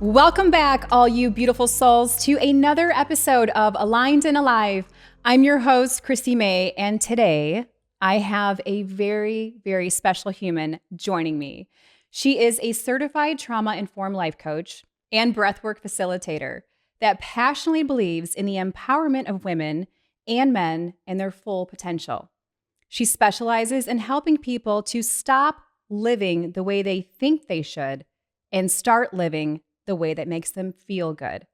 Welcome back, all you beautiful souls, to another episode of Aligned and Alive. I'm your host, Christy May, and today I have a very, very special human joining me. She is a certified trauma-informed life coach and breathwork facilitator that passionately believes in the empowerment of women and men and their full potential. She specializes in helping people to stop living the way they think they should and start living the way that makes them feel good.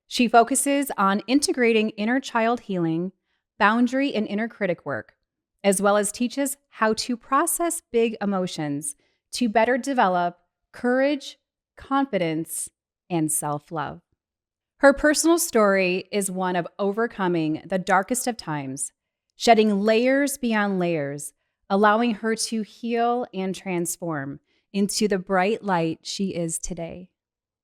She focuses on integrating inner child healing, boundary and inner critic work, as well as teaches how to process big emotions to better develop courage, confidence, and self-love. Her personal story is one of overcoming the darkest of times, shedding layers beyond layers, allowing her to heal and transform into the bright light she is today,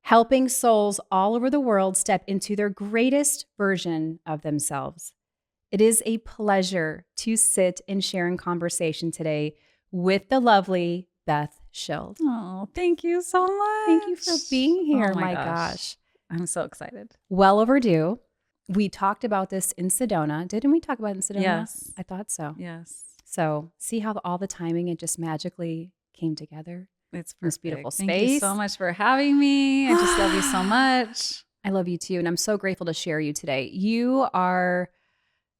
helping souls all over the world step into their greatest version of themselves. It is a pleasure to sit and share in conversation today with the lovely Beth Schild. Oh, thank you so much. Thank you for being here. Oh my gosh. I'm so excited. Well overdue. We talked about this in Sedona. Didn't we talk about it in Sedona? Yes. I thought so. Yes. So see how all the timing, it just magically came together. It's perfect. This beautiful space. Thank you so much for having me. I just love you so much. I love you too. And I'm so grateful to share you today. You are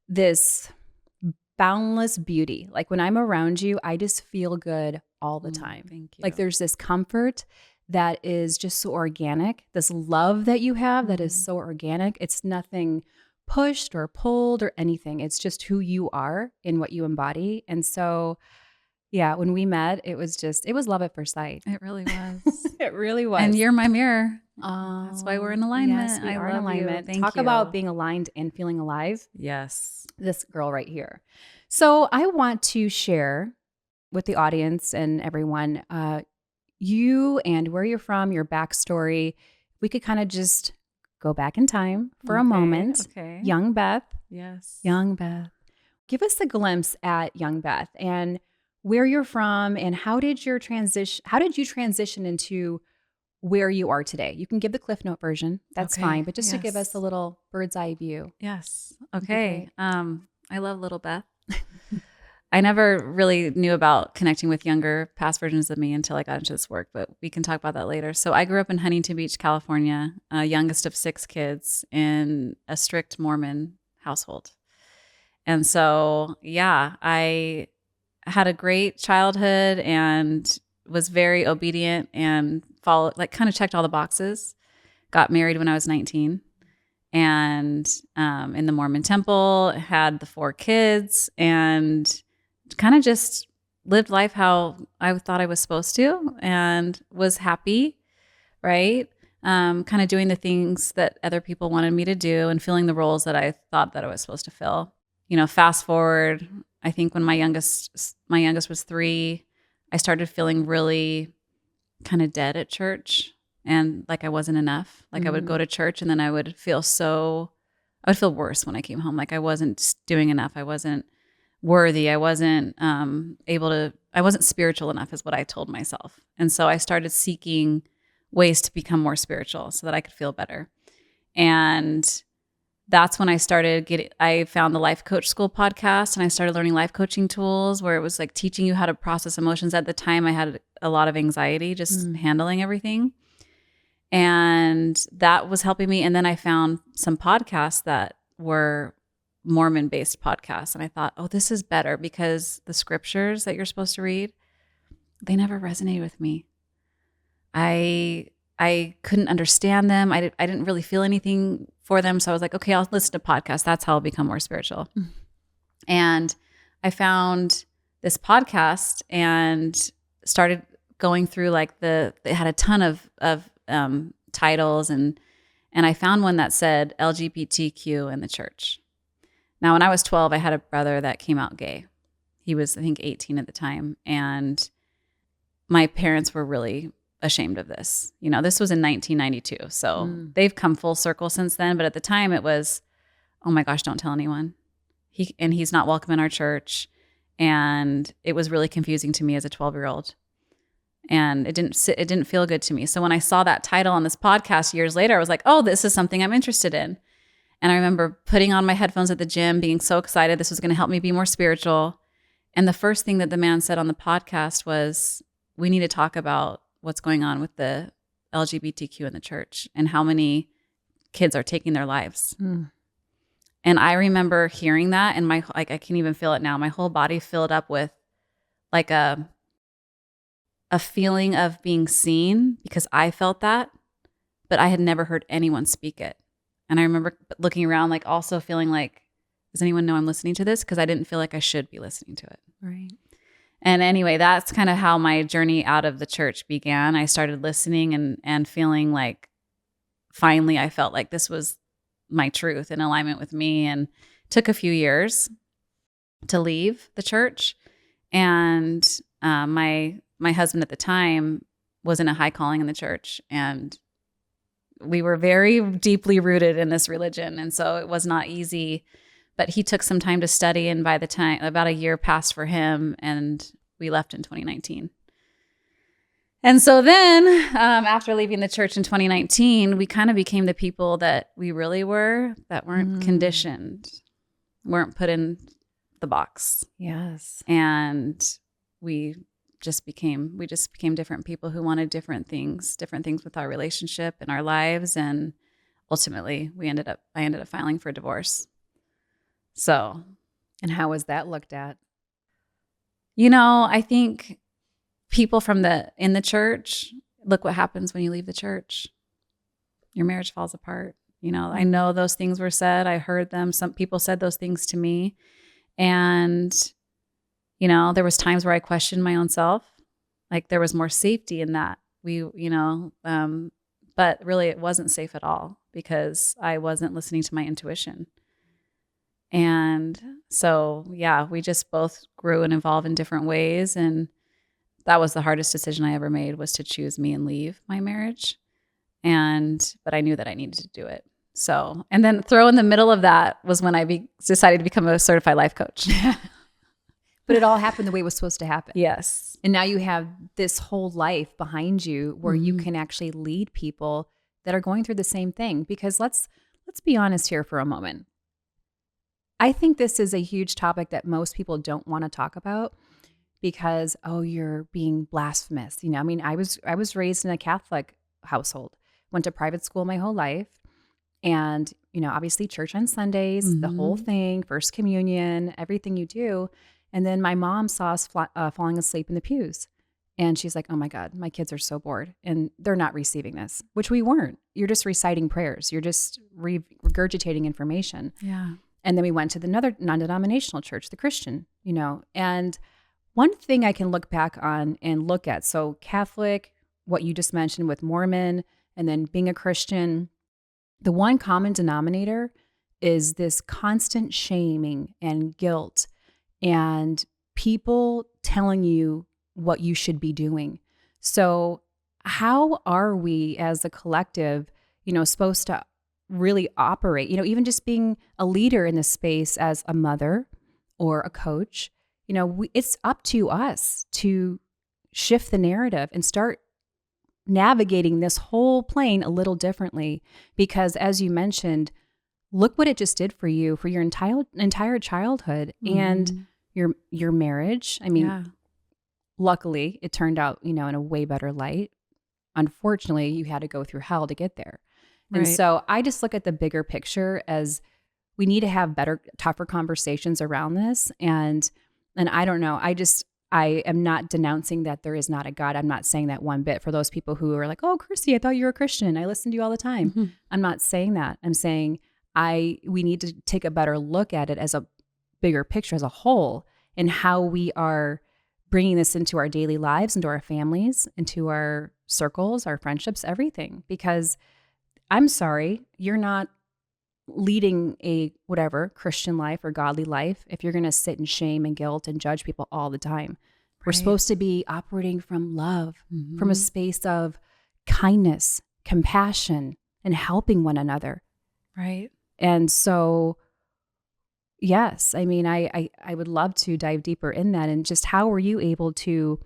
this boundless beauty. Like when I'm around you, I just feel good all the time. Thank you. Like there's this comfort that is just so organic. This love that you have that is so organic. It's nothing pushed or pulled or anything. It's just who you are and what you embody. And so yeah, when we met, it was love at first sight. It really was. It really was. And you're my mirror. Oh, That's why we're in alignment. Yes, we I are in love alignment. you. Thank Talk you. about being aligned and feeling alive. Yes. This girl right here. So I want to share with the audience and everyone, you and where you're from, your backstory. We could kind of just go back in time for a moment. Okay. Young Beth. Yes. Young Beth. Give us a glimpse at young Beth and where you're from and how did you transition into where you are today? You can give the Cliff Note version. That's fine. But just to give us a little bird's eye view. Yes. Okay. I love little Beth. I never really knew about connecting with younger past versions of me until I got into this work, but we can talk about that later. So I grew up in Huntington Beach, California, youngest of 6 kids in a strict Mormon household. And so, yeah, I had a great childhood and was very obedient and kind of checked all the boxes. Got married when I was 19 and in the Mormon temple, had the 4 kids and kind of just lived life how I thought I was supposed to and was happy, right? Kind of doing the things that other people wanted me to do and filling the roles that I thought that I was supposed to fill. You know, fast forward, I think when my youngest was 3, I started feeling really kind of dead at church and like I wasn't enough. Like I would go to church and then I would feel worse when I came home. Like I wasn't doing enough. I wasn't worthy. I wasn't I wasn't spiritual enough is what I told myself. And so I started seeking ways to become more spiritual so that I could feel better. And that's when I found the Life Coach School podcast and I started learning life coaching tools where it was like teaching you how to process emotions. At the time, I had a lot of anxiety just handling everything. And that was helping me. And then I found some podcasts that were Mormon-based podcasts. And I thought, oh, this is better because the scriptures that you're supposed to read, they never resonated with me. I couldn't understand them. I didn't really feel anything for them. So I was like, okay, I'll listen to podcasts. That's how I'll become more spiritual. And I found this podcast and started going through it had a ton of titles and I found one that said LGBTQ in the church. Now, when I was 12, I had a brother that came out gay. He was, I think, 18 at the time. And my parents were really ashamed of this. You know, this was in 1992. So they've come full circle since then. But at the time it was, oh my gosh, don't tell anyone. He's not welcome in our church. And it was really confusing to me as a 12-year-old. and it didn't feel good to me. So when I saw that title on this podcast years later, I was like, oh, this is something I'm interested in. And I remember putting on my headphones at the gym, being so excited this was going to help me be more spiritual. And the first thing that the man said on the podcast was, we need to talk about what's going on with the LGBTQ in the church and how many kids are taking their lives. Mm. And I remember hearing that, and I can even feel it now. My whole body filled up with like a feeling of being seen, because I felt that, but I had never heard anyone speak it. And I remember looking around, like also feeling like, does anyone know I'm listening to this? Because I didn't feel like I should be listening to it. Right. And anyway, that's kind of how my journey out of the church began. I started listening and feeling like finally I felt like this was my truth in alignment with me, and took a few years to leave the church. And my husband at the time was in a high calling in the church, and we were very deeply rooted in this religion. And so it was not easy, but he took some time to study. And by the time, about a year passed for him, and we left in 2019. And so then after leaving the church in 2019, we kind of became the people that we really were, that weren't conditioned, weren't put in the box. Yes. And we just became different people who wanted different things with our relationship and our lives. And ultimately I ended up filing for divorce. So. And how was that looked at? I think people in the church, look what happens when you leave the church. Your marriage falls apart. I know those things were said. I heard them. Some people said those things to me. And, there was times where I questioned my own self. Like there was more safety in that. But really it wasn't safe at all, because I wasn't listening to my intuition. And so, yeah, we just both grew and evolved in different ways. And that was the hardest decision I ever made, was to choose me and leave my marriage. But I knew that I needed to do it. So, and then throw in the middle of that was when I decided to become a certified life coach. But it all happened the way it was supposed to happen. Yes. And now you have this whole life behind you where you can actually lead people that are going through the same thing. Because let's be honest here for a moment. I think this is a huge topic that most people don't want to talk about, because, oh, you're being blasphemous. I was raised in a Catholic household, went to private school my whole life. And, obviously church on Sundays, the whole thing, first communion, everything you do. And then my mom saw us falling asleep in the pews. And she's like, oh my God, my kids are so bored and they're not receiving this, which we weren't. You're just reciting prayers. You're just regurgitating information. Yeah. And then we went to another non-denominational church, the Christian, and one thing I can look back on and look at, so Catholic, what you just mentioned with Mormon, and then being a Christian, the one common denominator is this constant shaming and guilt and people telling you what you should be doing. So how are we as a collective, supposed to really operate, even just being a leader in this space as a mother or a coach? It's up to us to shift the narrative and start navigating this whole plane a little differently. Because as you mentioned, look what it just did for you, for your entire childhood and your marriage. Luckily it turned out, in a way better light. Unfortunately, you had to go through hell to get there. And Right. So I just look at the bigger picture as we need to have better, tougher conversations around this. And I don't know, I am not denouncing that there is not a God. I'm not saying that one bit. For those people who are like, oh, Chrissy, I thought you were a Christian. I listen to you all the time. I'm not saying that. I'm saying we need to take a better look at it as a bigger picture, as a whole, and how we are bringing this into our daily lives, into our families, into our circles, our friendships, everything. Because I'm sorry, you're not leading a whatever Christian life or godly life if you're going to sit in shame and guilt and judge people all the time. We're supposed to be operating from love, from a space of kindness, compassion, and helping one another. Right. And so, yes, I would love to dive deeper in that. And just how were you able to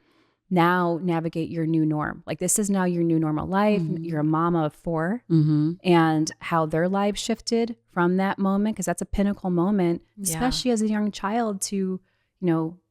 now navigate your new norm. Like this is now your new normal life. You're a mama of 4 and how their lives shifted from that moment. Cause that's a pinnacle moment, especially as a young child to,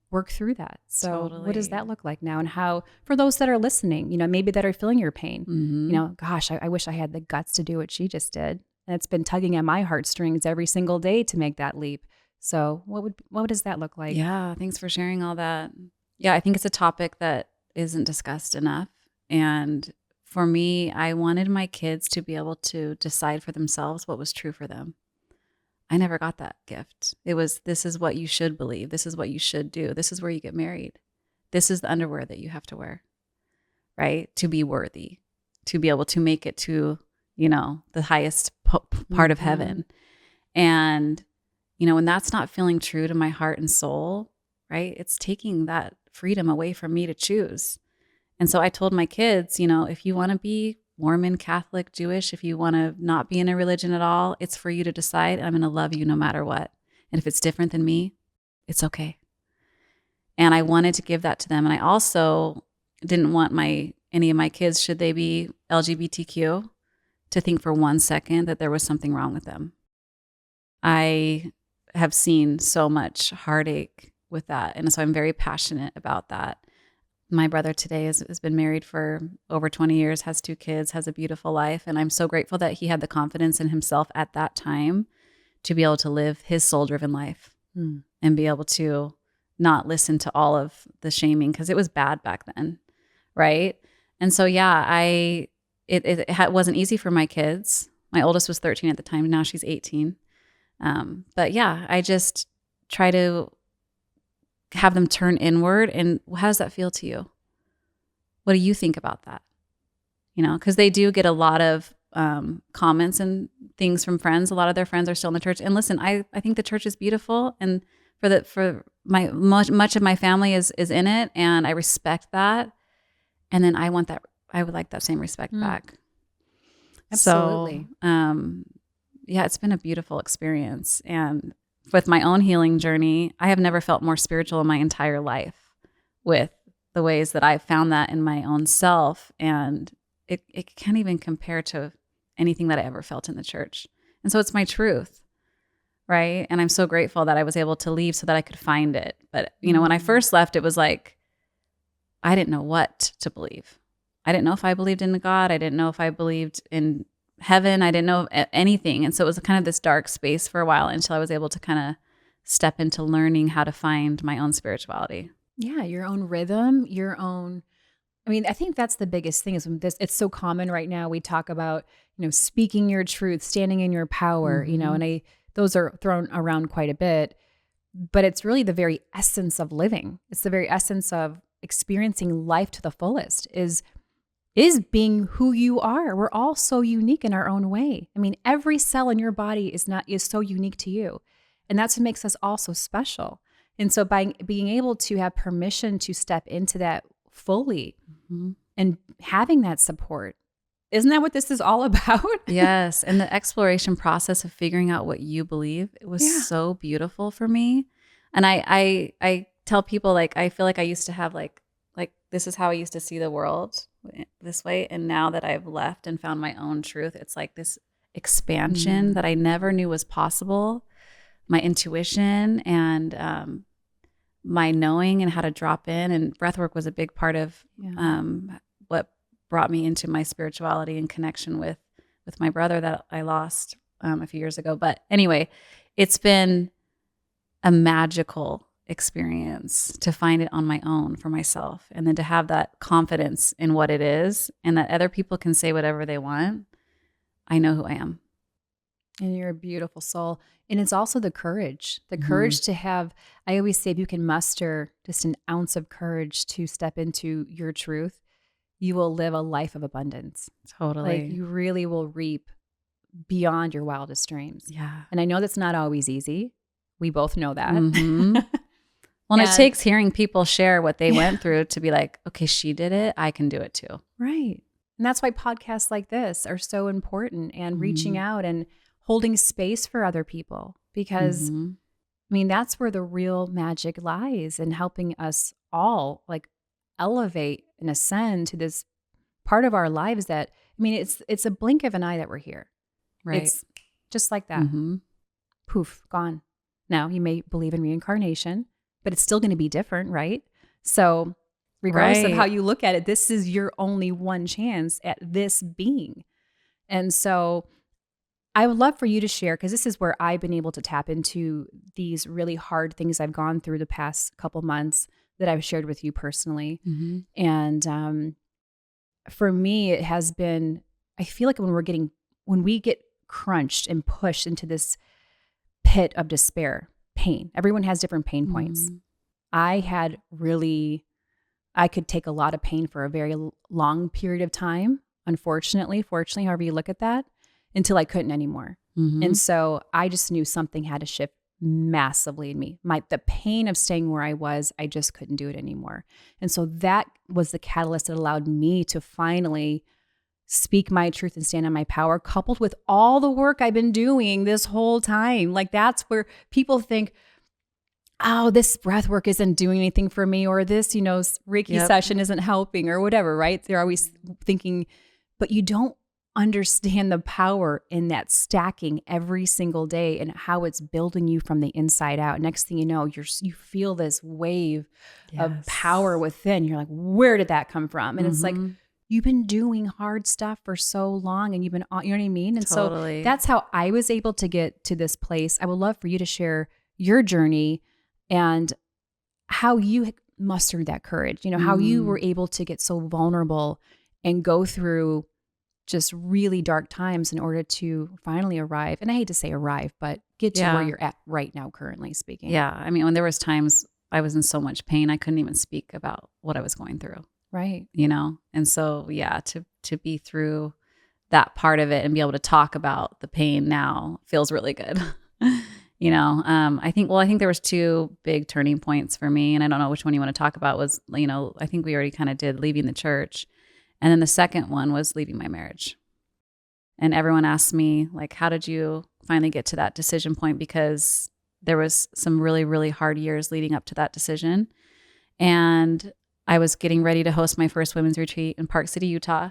work through that. So what does that look like now? And how, for those that are listening, maybe that are feeling your pain, gosh, I wish I had the guts to do what she just did. And it's been tugging at my heartstrings every single day to make that leap. So what does that look like? Yeah. Thanks for sharing all that. Yeah. I think it's a topic that isn't discussed enough. And for me, I wanted my kids to be able to decide for themselves what was true for them. I never got that gift. It was, this is what you should believe. This is what you should do. This is where you get married. This is the underwear that you have to wear, right? To be worthy, to be able to make it to, the highest part of heaven. And, when that's not feeling true to my heart and soul, right? It's taking that freedom away from me to choose. And so I told my kids, if you want to be Mormon, Catholic, Jewish, if you want to not be in a religion at all, it's for you to decide. I'm going to love you no matter what. And if it's different than me, it's okay. And I wanted to give that to them. And I also didn't want any of my kids, should they be LGBTQ, to think for 1 second that there was something wrong with them. I have seen so much heartache with that. And so I'm very passionate about that. My brother today has been married for over 20 years, has 2 kids, has a beautiful life. And I'm so grateful that he had the confidence in himself at that time to be able to live his soul-driven life and be able to not listen to all of the shaming, because it was bad back then, right? And so, it wasn't easy for my kids. My oldest was 13 at the time. Now she's 18. But yeah, I just try to have them turn inward. And how does that feel to you? What do you think about that? Because they do get a lot of comments and things from friends. A lot of their friends are still in the church. And listen, I think the church is beautiful, and for my much of my family is in it, and I respect that. And then I would like that same respect back. Absolutely. So, it's been a beautiful experience. And with my own healing journey, I have never felt more spiritual in my entire life with the ways that I've found that in my own self. And it can't even compare to anything that I ever felt in the church. And so it's my truth, right? And I'm so grateful that I was able to leave so that I could find it. But, when I first left, it was like, I didn't know what to believe. I didn't know if I believed in God. I didn't know if I believed in heaven. I didn't know anything. And so it was kind of this dark space for a while until I was able to kind of step into learning how to find my own spirituality. Yeah, your own rhythm, your own. I think that's the biggest thing is it's so common right now. We talk about, speaking your truth, standing in your power, and those are thrown around quite a bit, but it's really the very essence of living. It's the very essence of experiencing life to the fullest is being who you are. We're all so unique in our own way. Every cell in your body is so unique to you. And that's what makes us all so special. And so by being able to have permission to step into that fully and having that support, isn't that what this is all about? Yes. And the exploration process of figuring out what you believe, it was so beautiful for me. And I tell people, I feel like I used to have like this is how I used to see the world this way. And now that I've left and found my own truth, it's like this expansion that I never knew was possible. My intuition and my knowing and how to drop in, and breathwork was a big part of what brought me into my spirituality and connection with my brother that I lost a few years ago. But anyway, it's been a magical experience to find it on my own for myself, and then to have that confidence in what it is, and that other people can say whatever they want. I know who I am. And you're a beautiful soul. And it's also the courage to have, I always say, if you can muster just an ounce of courage to step into your truth, you will live a life of abundance. Totally. You really will reap beyond your wildest dreams. Yeah. And I know that's not always easy. We both know that. Well, and it takes hearing people share what they went through to be like, okay, she did it, I can do it too. Right. And that's why podcasts like this are so important, and reaching out and holding space for other people, because that's where the real magic lies, in helping us all elevate and ascend to this part of our lives that, I mean, it's a blink of an eye that we're here. Right. It's just like that. Poof, gone. Now, you may believe in reincarnation, but it's still going to be different, right? So regardless of how you look at it, this is your only one chance at this being. And so I would love for you to share, because this is where I've been able to tap into these really hard things I've gone through the past couple months that I've shared with you personally. And for me, it has been, I feel like when we get crunched and pushed into this pit of despair, pain, everyone has different pain points. I could take a lot of pain for a very long period of time, unfortunately, fortunately, however you look at that, until I couldn't anymore. And so I just knew something had to shift massively in me. The pain of staying where I was, I just couldn't do it anymore. And so that was the catalyst that allowed me to finally speak my truth and stand on my power, coupled with all the work I've been doing this whole time. Like, that's where people think, oh, this breath work isn't doing anything for me, or this, Reiki session isn't helping, or whatever, right? They're always thinking, but you don't understand the power in that stacking every single day and how it's building you from the inside out. Next thing you know, you feel this wave of power within. You're like, where did that come from? And it's like, you've been doing hard stuff for so long, and you've been, you know what I mean? And so that's how I was able to get to this place. I would love for you to share your journey and how you mustered that courage, how you were able to get so vulnerable and go through just really dark times in order to finally arrive. And I hate to say arrive, but get to where you're at right now, currently speaking. Yeah. I mean, when there was times I was in so much pain, I couldn't even speak about what I was going through. Right. And so, to be through that part of it and be able to talk about the pain now feels really good. I think there was two big turning points for me, and I don't know which one you want to talk about. Was, I think we already kind of did leaving the church. And then the second one was leaving my marriage. And everyone asked me, like, how did you finally get to that decision point? Because there was some really, really hard years leading up to that decision. And I was getting ready to host my first women's retreat in Park City, Utah.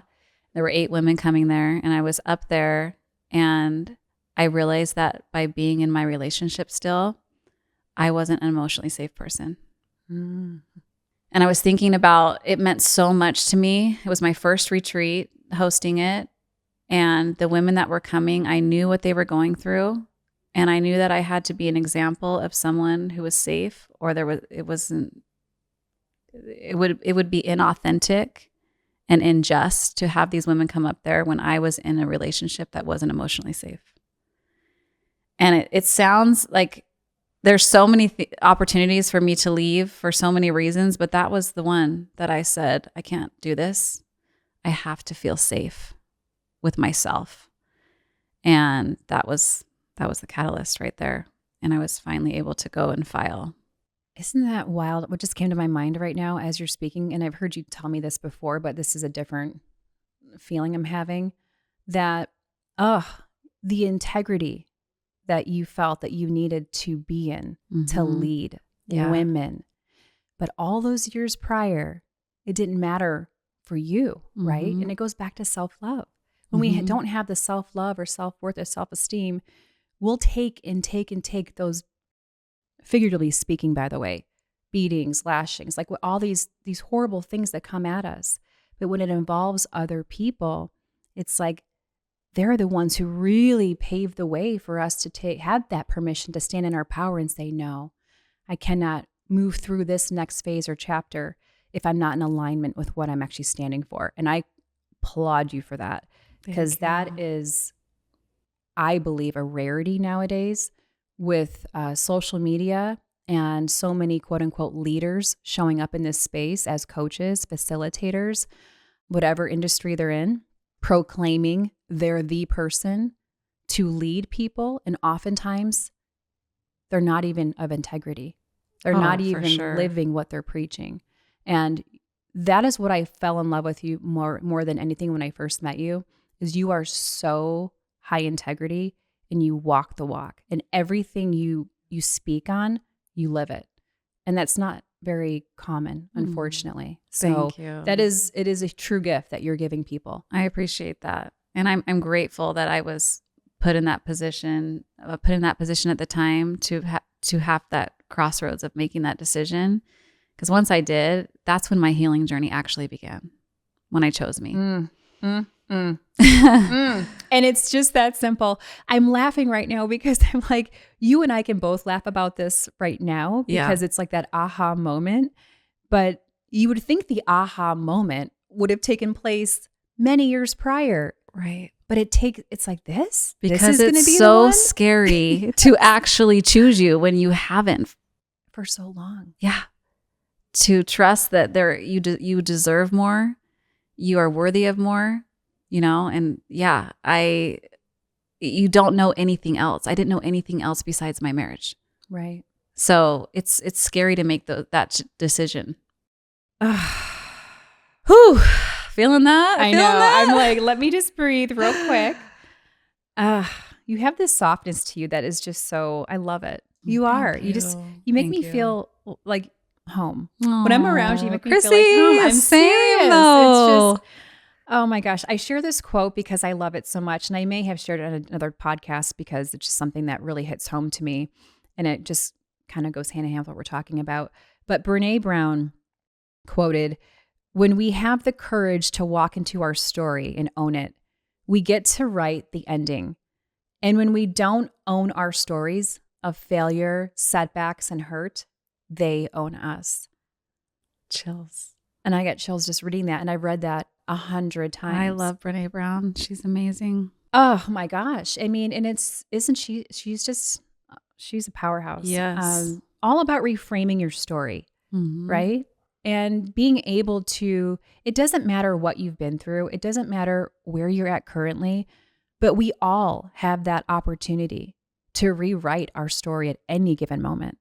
There were 8 women coming there, and I was up there, and I realized that by being in my relationship still, I wasn't an emotionally safe person. And I was thinking about, it meant so much to me. It was my first retreat, hosting it. And the women that were coming, I knew what they were going through. And I knew that I had to be an example of someone who was safe, or it would be inauthentic and unjust to have these women come up there when I was in a relationship that wasn't emotionally safe. And it sounds like there's so many opportunities for me to leave for so many reasons, but that was the one that I said, I can't do this. I have to feel safe with myself. And that was the catalyst right there. And I was finally able to go and file. Isn't that wild? What just came to my mind right now as you're speaking, and I've heard you tell me this before, but this is a different feeling I'm having, that, the integrity that you felt that you needed to be in to lead women. But all those years prior, it didn't matter for you, right? And it goes back to self-love. When we don't have the self-love or self-worth or self-esteem, we'll take those, figuratively speaking, by the way, beatings, lashings, like all these horrible things that come at us. But when it involves other people, it's like they're the ones who really pave the way for us to have that permission to stand in our power and say, no, I cannot move through this next phase or chapter if I'm not in alignment with what I'm actually standing for. And I applaud you for that, because that is, I believe, a rarity nowadays with social media and so many quote unquote leaders showing up in this space as coaches, facilitators, whatever industry they're in, proclaiming they're the person to lead people. And oftentimes they're not even of integrity. They're not even living what they're preaching. And that is what I fell in love with you more than anything when I first met you, is you are so high integrity and you walk the walk, and everything you speak on, you live it. And that's not very common, unfortunately. Thank you. It is a true gift that you're giving people. I appreciate that. And I'm grateful that I was put in that position at the time to have that crossroads of making that decision. Because once I did, that's when my healing journey actually began, when I chose me. And it's just that simple. I'm laughing right now because I'm like, you and I can both laugh about this right now because it's like that aha moment. But you would think the aha moment would have taken place many years prior. Right. But it's like this? Because this is it's so scary to actually choose you when you haven't for so long. Yeah. To trust that you deserve more, you are worthy of more, and you don't know anything else. I didn't know anything else besides my marriage. Right. So it's scary to make that decision. Whew. Feeling that? I know. I'm like, let me just breathe real quick. You have this softness to you that is just so, I love it. You are. You make me feel like home. Aww, when I'm around you, you make me Chrissy, feel like home. I'm same serious. though. It's just, oh my gosh. I share this quote because I love it so much. And I may have shared it on another podcast because it's just something that really hits home to me. And it just kind of goes hand in hand with what we're talking about. But Brene Brown quoted, "When we have the courage to walk into our story and own it, we get to write the ending. And when we don't own our stories of failure, setbacks, and hurt, they own us." Chills. And I get chills just reading that. And I've read that 100 times. I love Brene Brown. She's amazing. Oh my gosh. I mean, and she's a powerhouse. Yes. All about reframing your story, right? And being able to, it doesn't matter what you've been through. It doesn't matter where you're at currently, but we all have that opportunity to rewrite our story at any given moment.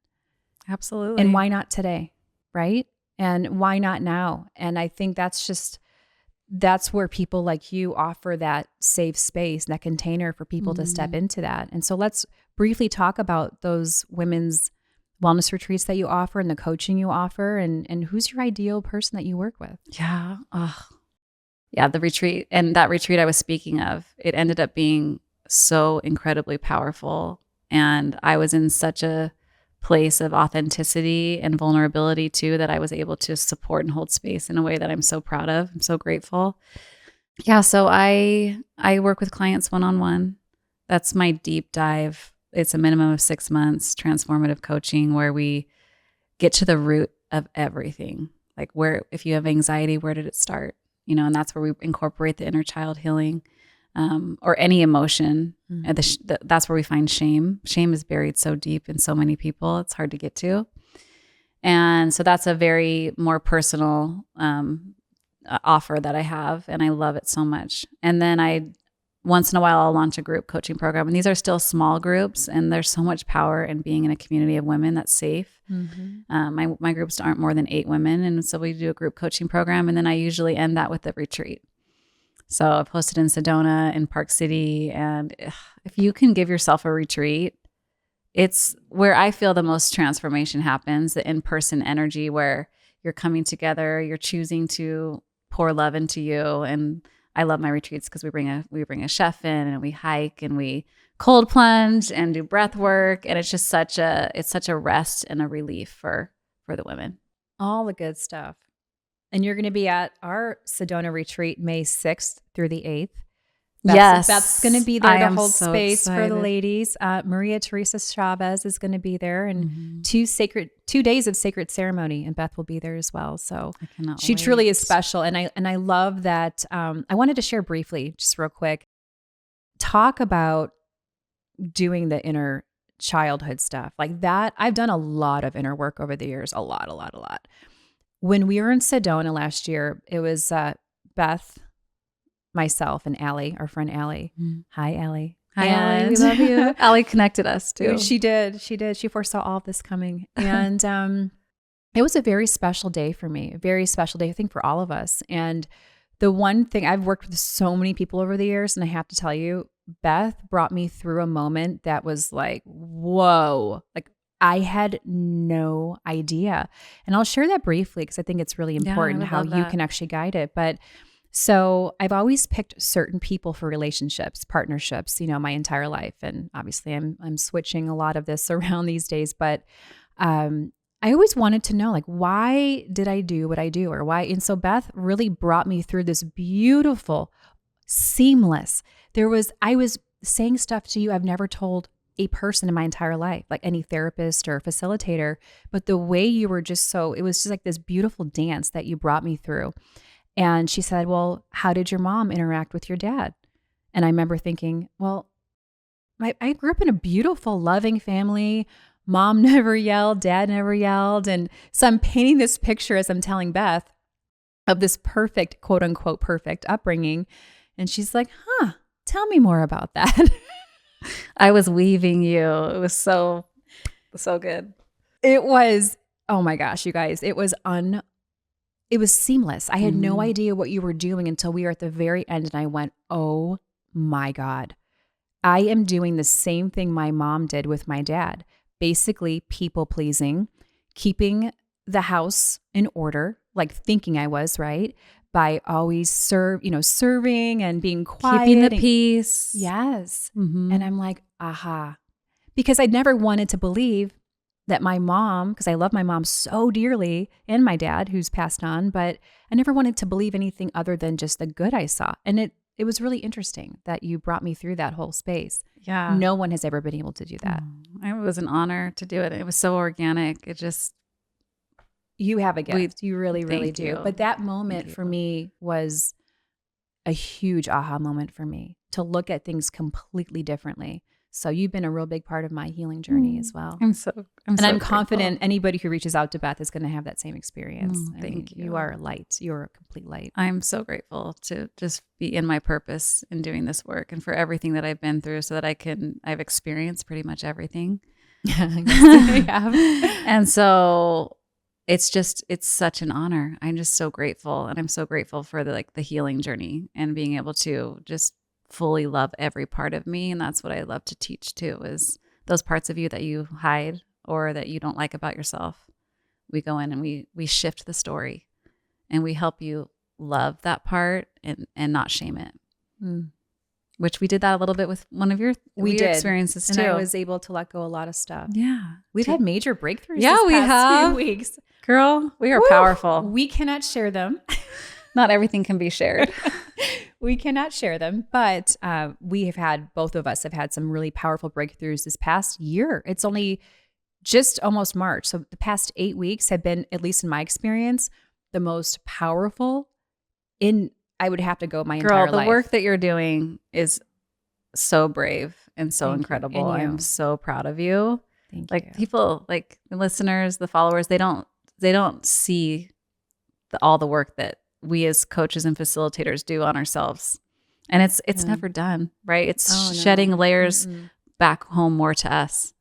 Absolutely. And why not today, right? And why not now? And I think that's where people like you offer that safe space, that container for people to step into that. And so let's briefly talk about those women's wellness retreats that you offer and the coaching you offer, and who's your ideal person that you work with? Yeah. Yeah, the retreat, and that retreat I was speaking of, it ended up being so incredibly powerful. And I was in such a place of authenticity and vulnerability too, that I was able to support and hold space in a way that I'm so proud of. I'm so grateful. Yeah. So I work with clients one-on-one. That's my deep dive. It's a minimum of 6 months transformative coaching where we get to the root of everything. Like if you have anxiety, where did it start? And that's where we incorporate the inner child healing, or any emotion. That's where we find shame. Shame is buried so deep in so many people. It's hard to get to. And so that's a very more personal offer that I have. And I love it so much. And then once in a while, I'll launch a group coaching program. And these are still small groups. And there's so much power in being in a community of women that's safe. My groups aren't more than 8 women. And so we do a group coaching program. And then I usually end that with a retreat. So I've hosted in Sedona, in Park City. And if you can give yourself a retreat, it's where I feel the most transformation happens, the in-person energy where you're coming together, you're choosing to pour love into you. And I love my retreats because we bring a chef in and we hike and we cold plunge and do breath work. And it's just such a rest and a relief for the women. All the good stuff. And you're going to be at our Sedona retreat May 6th through the 8th. Beth's going to be there to hold space for the ladies. Maria Teresa Chavez is going to be there, and 2 days of sacred ceremony, and Beth will be there as well. So she truly is special, and I love that. I wanted to share briefly, just real quick, talk about doing the inner childhood stuff like that. I've done a lot of inner work over the years, a lot. When we were in Sedona last year, it was Beth, myself, and Allie, our friend Allie. Hi, Allie. Hi, Allie. We love you. Allie connected us too. She did. She foresaw all of this coming. And it was a very special day for me, a very special day, I think, for all of us. And the one thing, I've worked with so many people over the years, and I have to tell you, Beth brought me through a moment that was like, whoa, like I had no idea. And I'll share that briefly because I think it's really important how you can actually guide it. But so I've always picked certain people for relationships, partnerships, my entire life. And obviously I'm switching a lot of this around these days, but I always wanted to know, like, why did I do what I do, or why? And so Beth really brought me through this beautiful, seamless. I was saying stuff to you I've never told a person in my entire life, like any therapist or facilitator, but the way you were it was just like this beautiful dance that you brought me through. And she said, well, how did your mom interact with your dad? And I remember thinking, well, I grew up in a beautiful, loving family. Mom never yelled, dad never yelled. And so I'm painting this picture as I'm telling Beth of this perfect, quote unquote, perfect upbringing. And she's like, tell me more about that. I was weaving you. It was so good. It was, oh my gosh, you guys, it was seamless. I had no idea what you were doing until we were at the very end. And I went, oh my God, I am doing the same thing my mom did with my dad. Basically people pleasing, keeping the house in order, like thinking I was, right? By always serving and being quiet. Keeping the peace. Yes. Mm-hmm. And I'm like, aha. Because I'd never wanted to believe that my mom, because I love my mom so dearly, and my dad who's passed on, but I never wanted to believe anything other than just the good I saw. And it was really interesting that you brought me through that whole space. Yeah. No one has ever been able to do that. It was an honor to do it. It was so organic. You have a gift. You really, really do. You. But that moment for me was a huge aha moment for me to look at things completely differently. So you've been a real big part of my healing journey as well. I'm confident anybody who reaches out to Beth is going to have that same experience. Thank you. You are a light. You're a complete light. I'm so grateful to just be in my purpose in doing this work, and for everything that I've been through, so that I've experienced pretty much everything. And so it's such an honor. I'm just so grateful. And I'm so grateful for the healing journey and being able to just fully love every part of me. And that's what I love to teach too, is those parts of you that you hide or that you don't like about yourself. We go in and we shift the story, and we help you love that part and not shame it. Which we did that a little bit with one of your experiences too. And I was able to let go a lot of stuff. Yeah. We've had major breakthroughs we have. few weeks. Girl, we are powerful. We cannot share them. Not everything can be shared. We cannot share them, but both of us have had some really powerful breakthroughs this past year. It's only just almost March. So the past 8 weeks have been, at least in my experience, the most powerful I would have to go my entire life. Girl, the work that you're doing is so brave and so incredible. I'm so proud of you. Thank you. People, the listeners, the followers, they don't see all the work that we as coaches and facilitators do on ourselves. And it's never done, right? It's shedding layers back home more to us,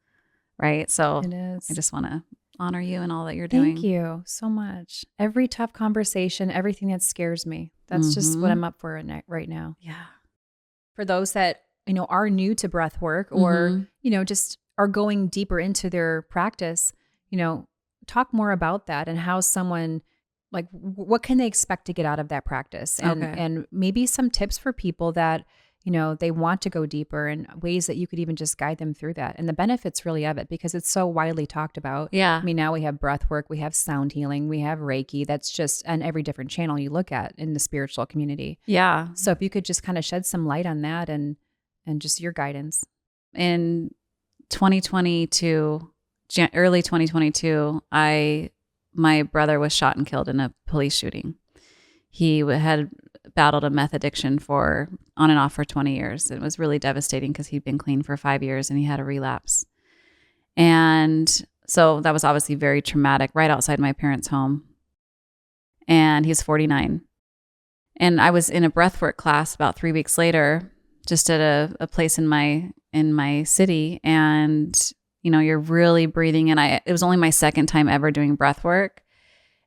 right? So it is. I just want to honor you and all that you're doing. Thank you so much. Every tough conversation, everything that scares me, that's just what I'm up for right now. Yeah. For those that, are new to breath work or, just are going deeper into their practice, talk more about that and how someone, what can they expect to get out of that practice? And maybe some tips for people that, they want to go deeper, and ways that you could even just guide them through that. And the benefits really of it, because it's so widely talked about. Yeah. I mean, now we have breath work, we have sound healing, we have Reiki. That's just on every different channel you look at in the spiritual community. Yeah. So if you could just kind of shed some light on that and just your guidance. In 2022, early 2022, my brother was shot and killed in a police shooting. He had battled a meth addiction on and off for 20 years. It was really devastating because he'd been clean for 5 years and he had a relapse. And so that was obviously very traumatic, right outside my parents' home. And he's 49. And I was in a breathwork class about 3 weeks later, just at a place in my city. And, you're really breathing. And it was only my second time ever doing breath work.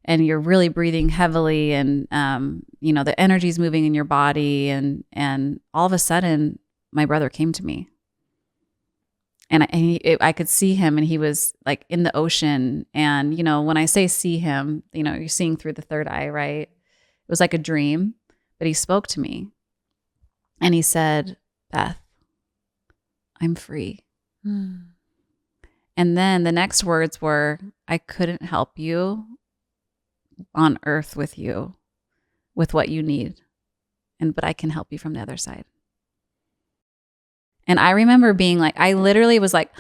And you're really breathing heavily, and the energy's moving in your body, and all of a sudden my brother came to me. And I could see him, and he was like in the ocean. And, you know, when I say see him, you know, you're seeing through the third eye, right? It was like a dream, but he spoke to me and he said, Beth, I'm free. And then the next words were, I couldn't help you on earth with you, with what you need. But I can help you from the other side. And I remember being like, I literally was like,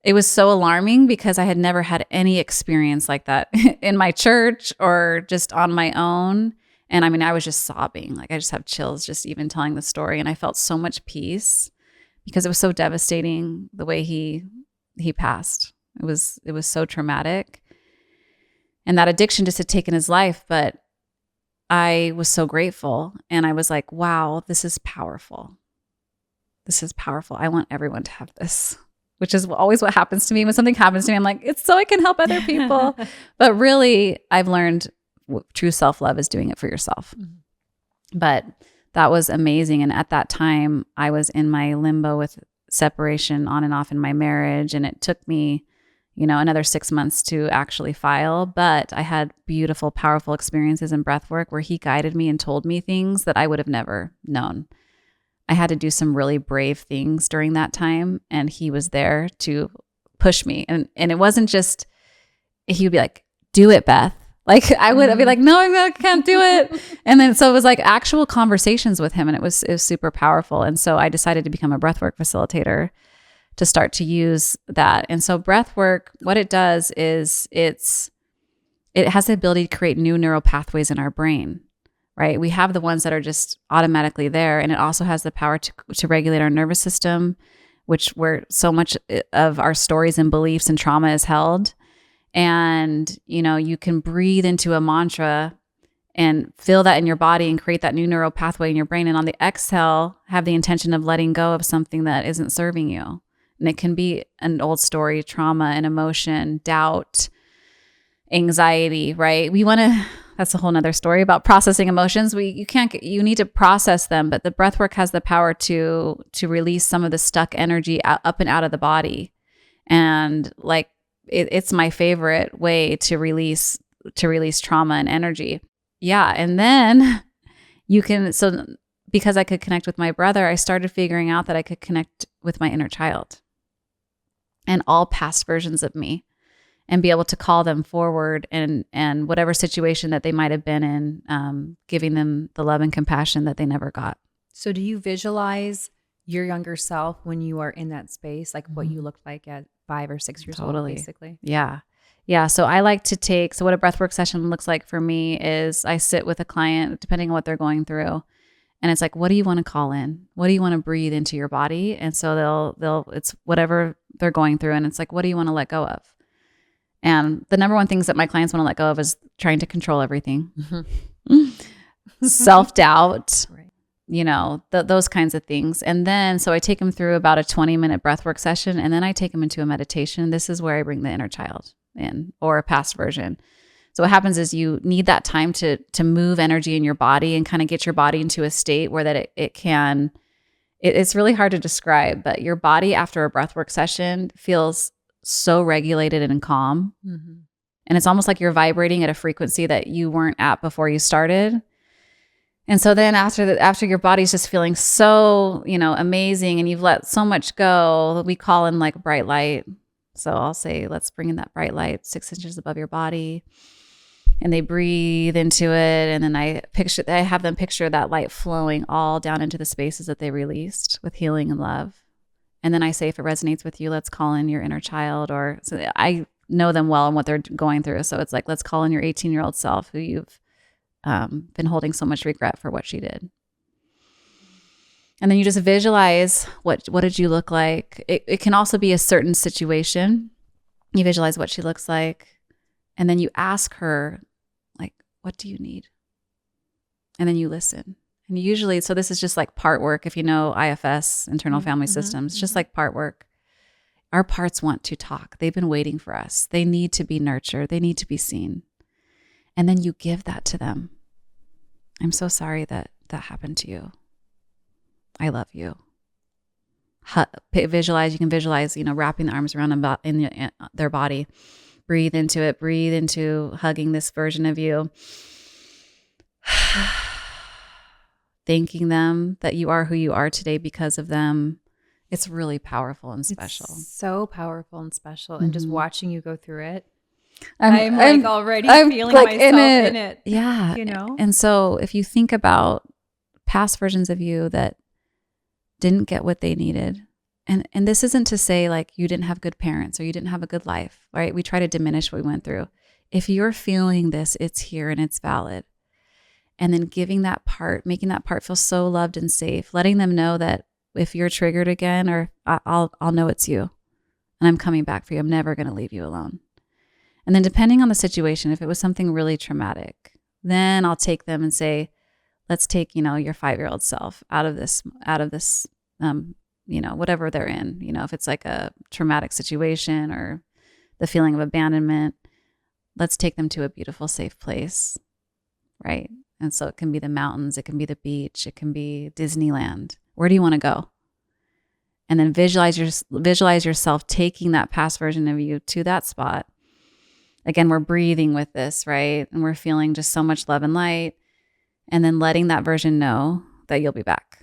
it was so alarming because I had never had any experience like that in my church or just on my own. And I mean, I was just sobbing. Like I just have chills just even telling the story. And I felt so much peace because it was so devastating the way he passed. It was so traumatic. And that addiction just had taken his life. But I was so grateful. And I was like, wow, this is powerful. This is powerful. I want everyone to have this, which is always what happens to me. When something happens to me, I'm like, it's so I can help other people. But really, I've learned true self-love is doing it for yourself. But that was amazing. And at that time, I was in my limbo with separation on and off in my marriage. And it took me, you know, another 6 months to actually file. But I had beautiful, powerful experiences in breath work where he guided me and told me things that I would have never known. I had to do some really brave things during that time, and he was there to push me. And it wasn't just, he would be like, do it, Beth. Like I would be like, no, I can't do it. And then, so it was like actual conversations with him, and it was super powerful. And so I decided to become a breathwork facilitator to start to use that. And so breathwork, what it does is it has the ability to create new neural pathways in our brain. Right? We have the ones that are just automatically there. And it also has the power to regulate our nervous system, where so much of our stories and beliefs and trauma is held. And, you know, you can breathe into a mantra and feel that in your body and create that new neural pathway in your brain. And on the exhale, have the intention of letting go of something that isn't serving you. And it can be an old story, trauma, an emotion, doubt, anxiety, right? That's a whole nother story about processing emotions. You need to process them, but the breath work has the power to release some of the stuck energy up and out of the body. And like, it's my favorite way to release trauma and energy. Yeah. And then because I could connect with my brother, I started figuring out that I could connect with my inner child and all past versions of me, and be able to call them forward and whatever situation that they might have been in, giving them the love and compassion that they never got. So do you visualize your younger self when you are in that space, like what you looked like at 5 or 6 years old, basically? Yeah. Yeah. So I like to so what a breathwork session looks like for me is I sit with a client, depending on what they're going through. And it's like, what do you want to call in? What do you want to breathe into your body? And so it's whatever they're going through. And it's like, what do you want to let go of? And the number one things that my clients want to let go of is trying to control everything, self-doubt, right. You know, those kinds of things. And then, so I take them through about a 20-minute breathwork session, and then I take them into a meditation. This is where I bring the inner child in, or a past version. So what happens is you need that time to move energy in your body and kind of get your body into a state where that it's really hard to describe, but your body after a breathwork session feels so regulated and calm. Mm-hmm. And it's almost like you're vibrating at a frequency that you weren't at before you started. And so then after your body's just feeling so, you know, amazing, and you've let so much go, we call in like bright light. So I'll say, let's bring in that bright light 6 inches above your body. And they breathe into it. And then I have them picture that light flowing all down into the spaces that they released with healing and love. And then I say, if it resonates with you, let's call in your inner child. Or so I know them well and what they're going through. So it's like, let's call in your 18-year-old self who you've been holding so much regret for what she did. And then you just visualize what did you look like? It can also be a certain situation. You visualize what she looks like. And then you ask her, like, what do you need? And then you listen. And usually, so this is just like part work. If you know IFS, internal family systems, it's just like part work. Our parts want to talk. They've been waiting for us. They need to be nurtured. They need to be seen. And then you give that to them. I'm so sorry that happened to you. I love you. visualize, you can visualize, wrapping the arms around them in their body. Breathe into it. Breathe into hugging this version of you. Thanking them that you are who you are today because of them. It's really powerful and special. It's so powerful and special. And just watching you go through it, I'm already feeling myself in it. Yeah. And so if you think about past versions of you that didn't get what they needed, and this isn't to say like you didn't have good parents or you didn't have a good life, right? We try to diminish what we went through. If you're feeling this, it's here and it's valid. And then giving that part, making that part feel so loved and safe, letting them know that if you're triggered again, or I'll know it's you and I'm coming back for you. I'm never going to leave you alone. And then depending on the situation, if it was something really traumatic, then I'll take them and say, let's take, your 5-year-old self out of this, whatever they're in, if it's like a traumatic situation or the feeling of abandonment, let's take them to a beautiful, safe place. Right. And so it can be the mountains, it can be the beach, it can be Disneyland. Where do you want to go? And then visualize yourself taking that past version of you to that spot. Again, we're breathing with this, right? And we're feeling just so much love and light. And then letting that version know that you'll be back.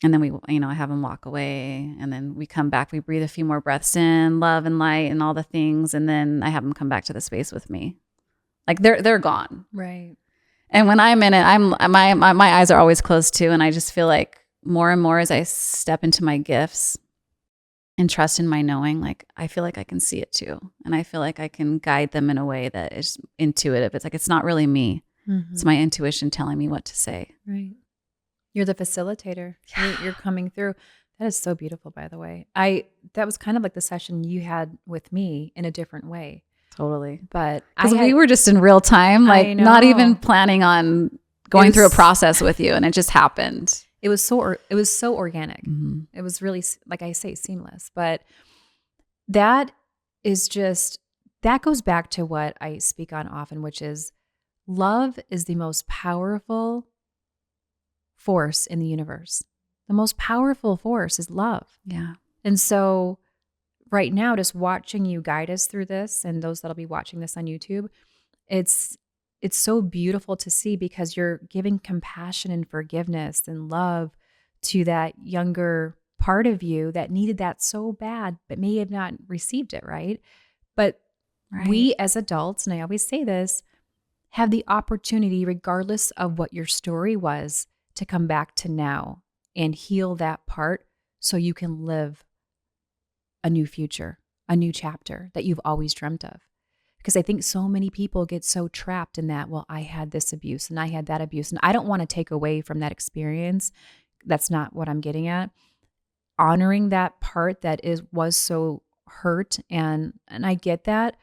And then we, I have them walk away. And then we come back, we breathe a few more breaths in, love and light and all the things. And then I have them come back to the space with me. Like they're gone. Right. And when I'm in it, my eyes are always closed too. And I just feel like more and more as I step into my gifts and trust in my knowing, like I feel like I can see it too. And I feel like I can guide them in a way that is intuitive. It's like, it's not really me. Mm-hmm. It's my intuition telling me what to say. Right. You're the facilitator. Yeah. You're coming through. That is so beautiful, by the way. That was kind of like the session you had with me in a different way. Totally. But because we were just in real time, like not even planning on going through a process with you. And it just happened. It was so organic. Mm-hmm. It was really, like I say, seamless. But that goes back to what I speak on often, which is love is the most powerful force in the universe. The most powerful force is love. Yeah. And so right now, just watching you guide us through this, and those that'll be watching this on YouTube, it's so beautiful to see because you're giving compassion and forgiveness and love to that younger part of you that needed that so bad, but may have not received it, right? But we as adults, and I always say this, have the opportunity, regardless of what your story was, to come back to now and heal that part so you can live a new future, a new chapter that you've always dreamt of. Because I think so many people get so trapped in that, well, I had this abuse and I had that abuse. And I don't want to take away from that experience. That's not what I'm getting at. Honoring that part that was so hurt, and I get that,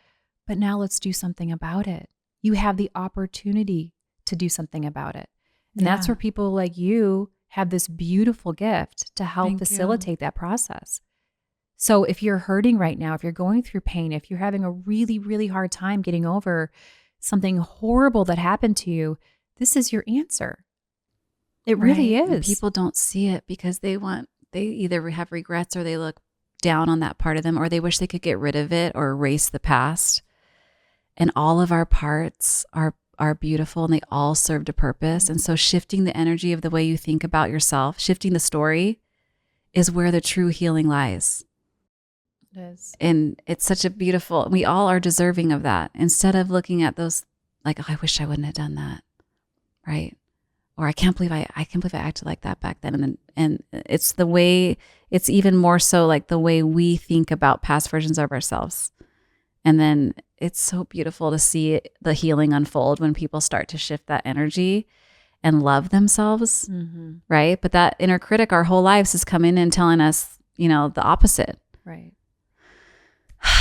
but now let's do something about it. You have the opportunity to do something about it. And that's where people like you have this beautiful gift to help facilitate that process. So if you're hurting right now, if you're going through pain, if you're having a really, really hard time getting over something horrible that happened to you, this is your answer. It really is. And people don't see it because they either have regrets or they look down on that part of them, or they wish they could get rid of it or erase the past. And all of our parts are beautiful and they all served a purpose. And so shifting the energy of the way you think about yourself, shifting the story, is where the true healing lies. It is. And it's such a beautiful, we all are deserving of that. Instead of looking at those like, oh, I wish I wouldn't have done that. Right. Or I can't believe I acted like that back then. And it's the way, it's even more so like the way we think about past versions of ourselves. And then it's so beautiful to see the healing unfold when people start to shift that energy and love themselves. Mm-hmm. Right. But that inner critic our whole lives is coming in and telling us, the opposite. Right.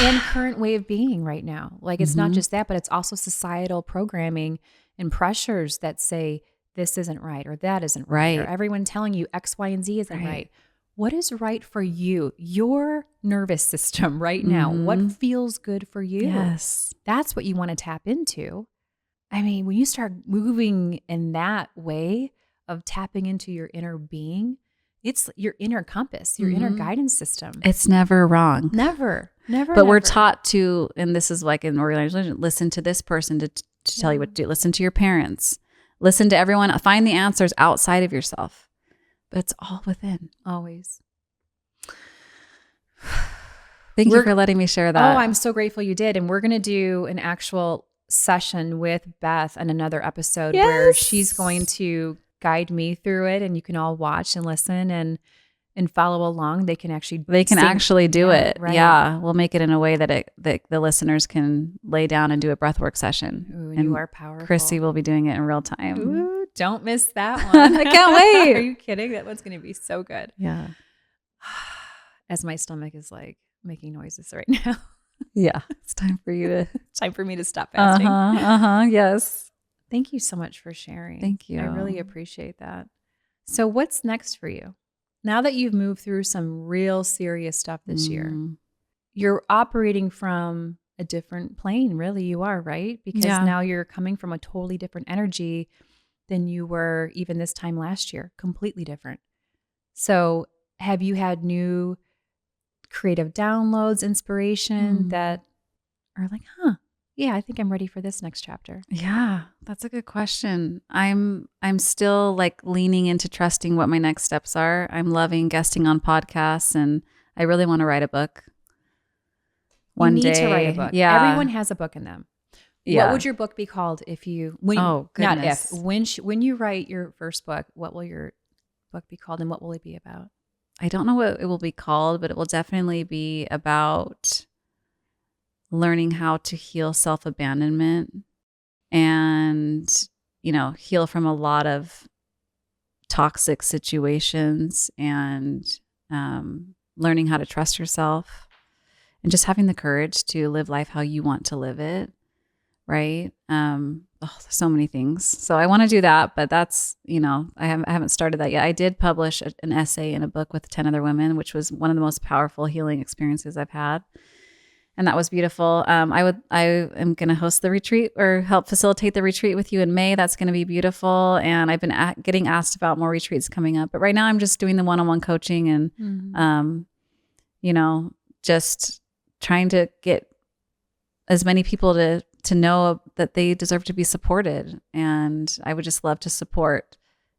And current way of being right now. Like it's not just that, but it's also societal programming and pressures that say this isn't right or that isn't right. Or everyone telling you X, Y, and Z isn't right. What is right for you? Your nervous system right now. What feels good for you? Yes. That's what you want to tap into. I mean, when you start moving in that way of tapping into your inner being, it's your inner compass, your inner guidance system. It's never wrong. Never. But we're taught to, and this is like in organized religion, listen to this person to tell you what to do. Listen to your parents. Listen to everyone. Find the answers outside of yourself. But it's all within. Always. Thank you for letting me share that. Oh, I'm so grateful you did. And we're going to do an actual session with Beth in another episode where she's going to guide me through it, and you can all watch and listen and follow along. They can actually do it. Right. Yeah, we'll make it in a way that the listeners can lay down and do a breathwork session. Ooh, and you are powerful. Chrissy will be doing it in real time. Ooh, don't miss that one. I can't wait. Are you kidding? That one's going to be so good. Yeah. As my stomach is like making noises right now. Yeah, it's time for you to. Time for me to stop fasting. Yes. Thank you so much for sharing. Thank you. I really appreciate that. So what's next for you? Now that you've moved through some real serious stuff this year, you're operating from a different plane, really. You are, right? Because now you're coming from a totally different energy than you were even this time last year. Completely different. So have you had new creative downloads, inspiration that are like, yeah, I think I'm ready for this next chapter? Yeah, that's a good question. I'm still like leaning into trusting what my next steps are. I'm loving guesting on podcasts, and I really want to write a book. You need to write a book. Yeah. Everyone has a book in them. Yeah. What would your book be called if you, when you write your first book, what will your book be called and what will it be about? I don't know what it will be called, but it will definitely be about learning how to heal self-abandonment and, heal from a lot of toxic situations, and learning how to trust yourself and just having the courage to live life how you want to live it. Right. There's so many things. So I want to do that, but that's, I haven't started that yet. I did publish an essay in a book with 10 other women, which was one of the most powerful healing experiences I've had. And that was beautiful. I am going to host the retreat or help facilitate the retreat with you in May. That's going to be beautiful. And I've been getting asked about more retreats coming up, but right now I'm just doing the one-on-one coaching and, just trying to get as many people to know that they deserve to be supported. And I would just love to support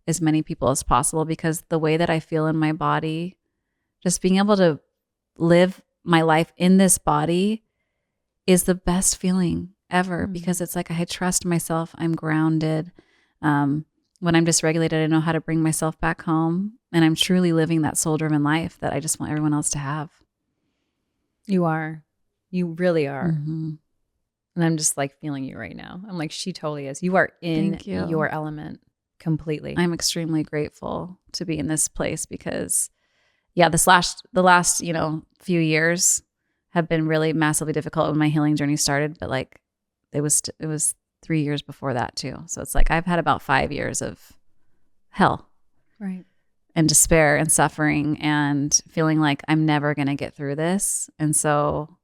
as many people as possible, because the way that I feel in my body, just being able to live my life in this body is the best feeling ever, because it's like I trust myself. I'm grounded. When I'm dysregulated, I know how to bring myself back home, and I'm truly living that soul-driven life that I just want everyone else to have. You are. You really are. Mm-hmm. And I'm just like feeling you right now. I'm like, she totally is. You are in your element completely. I'm extremely grateful to be in this place because, the last few years have been really massively difficult when my healing journey started. But like, it was 3 years before that too. So it's like I've had about 5 years of hell, right, and despair and suffering and feeling like I'm never going to get through this. And so